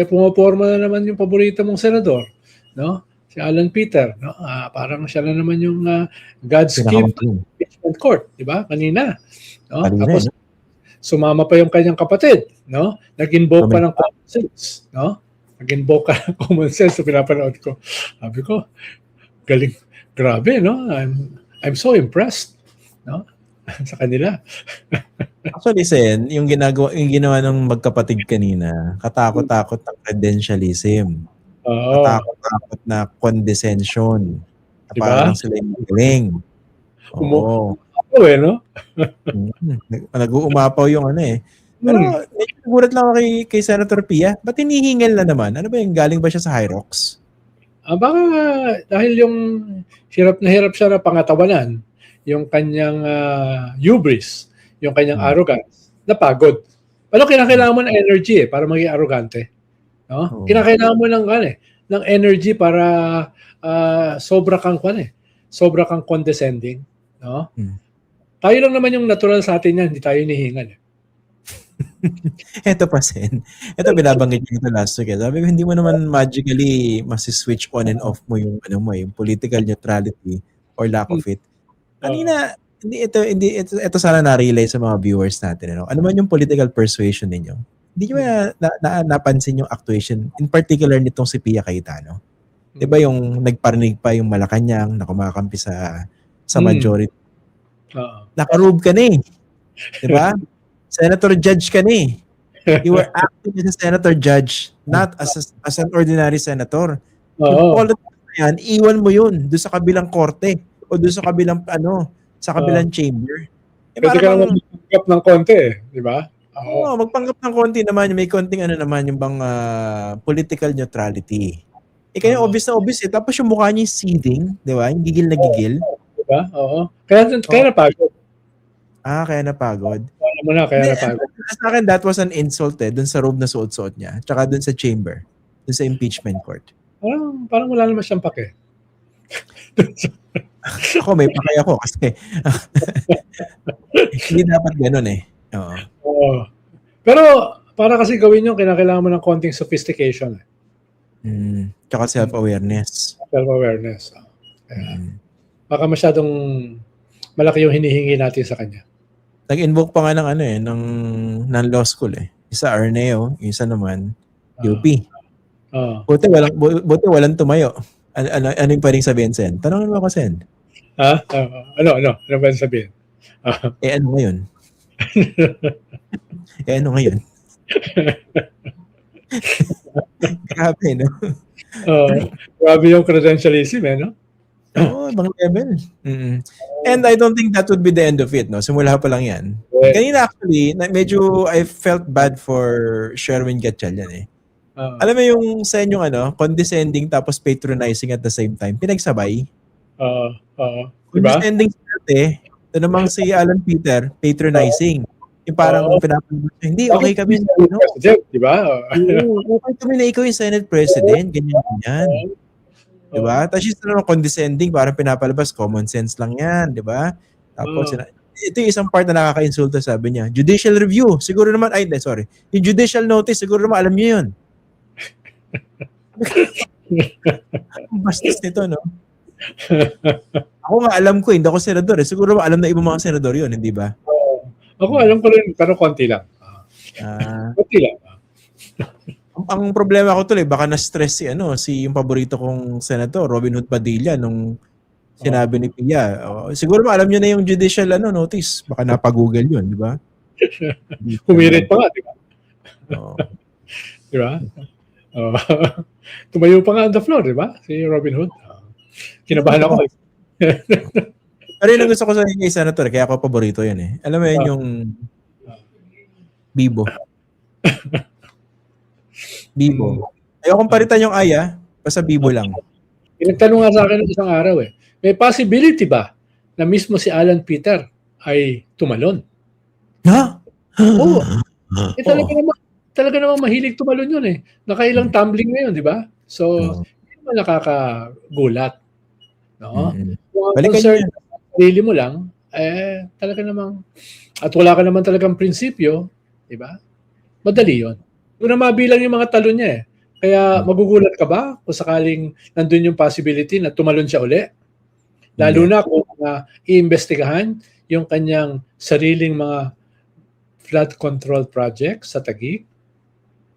pumaporma na naman yung paborito mong senador, no? Si Alan Peter, no? Parang siya na naman yung God's gift impeachment court, di ba? Kanina, no? Tapos sumama pa yung kanyang kapatid, no? Nag-invoke pa ng common sense, no? Nag-invoke ka ng common sense so pinapanood ko. Sabi ko, galing, grabe, no? I'm so impressed, no? Sa kanila. Actually, Sen, yung ginawa ng magkapatid kanina, katakot-takot ng credentialism. Katakot-takot na condescension. Diba? Parang sila yung galing. Oo. No? Nag-uumapaw yung ano eh. Pero medyo nagulat lang ako kay Senator Pia. Ba't hinihingal na naman? Ano ba yung galing ba siya sa Hyrox? Baka dahil yung hirap siya na pangatawanan, yung kanyang hubris, yung kanyang arrogance, napagod. Pero kinakailangan mo ng energy para maging arrogante. No? Kinakailangan mo ng energy para sobra kang condescending. No? Tayo lang naman yung natural sa atin yan, hindi tayo hinihingal. Ito pa, Sen. Ito binabanggit niyo ito last week. Sabi ko, hindi mo naman magically masi-switch on and off mo yung yung political neutrality or lack of it. Kanina, ito sana na-relay sa mga viewers natin. Ano man yung political persuasion ninyo? Hindi nyo napansin yung actuation, in particular nitong si Pia Cayetano. Diba yung nagparinig pa yung Malacanang na kumakampi sa majority? Naka-robe ka na eh. Diba? Senator Judge ka na eh. You were acting as a Senator Judge, not as an ordinary Senator. Yung politics na yan, iwan mo yun doon sa kabilang korte o doon sa kabilang sa kabilang chamber. Pwede ka naman magpanggap ng konti eh, di ba? Oo, magpanggap ng konti naman, may konting naman yung bang political neutrality. Kaya obvious na obvious eh. Tapos yung mukha niya seething, di ba? Yung gigil na gigil. Di ba? Oo. Kaya napagod. Kaya napagod. Kaya napagod. Sa akin, that was an insult eh, dun sa robe na suot-suot niya. Tsaka dun sa chamber. Dun sa impeachment court. Parang wala naman siyang pake. Ako, may pake ako kasi hindi dapat ganun eh. Oo. Pero para kasi gawin yung kinakailangan mo ng konting sophistication. Tsaka self-awareness. Self-awareness. Baka masyadong malaki yung hinihingi natin sa kanya. Nag-invoke pa nga ng law school eh. Isa Arneo, isa naman UP. Buti walang tumayo. Ano yung pwedeng sabihin, Sen? Tanongin mo ako, Sen. Ano pwedeng sabihin? Ano ngayon? Ano ngayon? Grabe, no? Grabe yung credentialism, no? Oo, ibang level. And I don't think that would be the end of it, no? Simula pa lang yan. Kanina actually, medyo I felt bad for Sherwin Gatchalian eh. Alam mo yung sa inyong condescending tapos patronizing at the same time. Pinagsabay. Diba? Condescending eh. Ito namang si Alan Peter, patronizing. Yung parang pinapalabas niya, hindi, okay kami. Diba? Okay kami na ikaw yung Senate President. Ganyan. Diba? Tapos yung naman condescending, parang pinapalabas, common sense lang yan. Diba? Tapos, ito yung isang part na nakaka-insulta, sabi niya. Judicial review, siguro naman, sorry. Yung judicial notice, siguro naman alam niyo yun. Bastos nito, no? Ako nga alam ko, hindi ako senador eh. Siguro alam na ibang mga senador yun, hindi ba? Ako alam ko rin, pero konti lang. Konti lang. Ang problema ko tuloy, baka na-stress si yung paborito kong senator, Robin Hood Padilla, nung sinabi ni Pia. Siguro alam niyo na yung judicial notice. Baka napag-google yun, di ba? Humirit pa nga, di ba? Di ba? Tumayo pa nga on the floor, di ba? Si Robin Hood. Kinabahan ako. Pero yun ang gusto ko sa kay senator, kaya ako paborito yun eh. Alam mo yun yung Bibo. Bibo. Ayokong palitan yung Aya, basta Bibo lang. Pinagtanong nga sa akin isang araw eh, may possibility ba na mismo si Alan Peter ay tumalon? Ha? Oo. Talaga naman mahilig tumalon yun eh. Nakailang tumbling ngayon, di ba? So, hindi naman nakakagulat. No? Balikan concern sa sarili mo lang, talaga namang, at wala ka naman talagang prinsipyo, di ba? Madali yun. Doon na mabilang yung mga talo niya eh. Kaya magugulat ka ba kung sakaling nandun yung possibility na tumalon siya uli? Lalo na kung iimbestigahan yung kanyang sariling mga flood control project sa Taguig,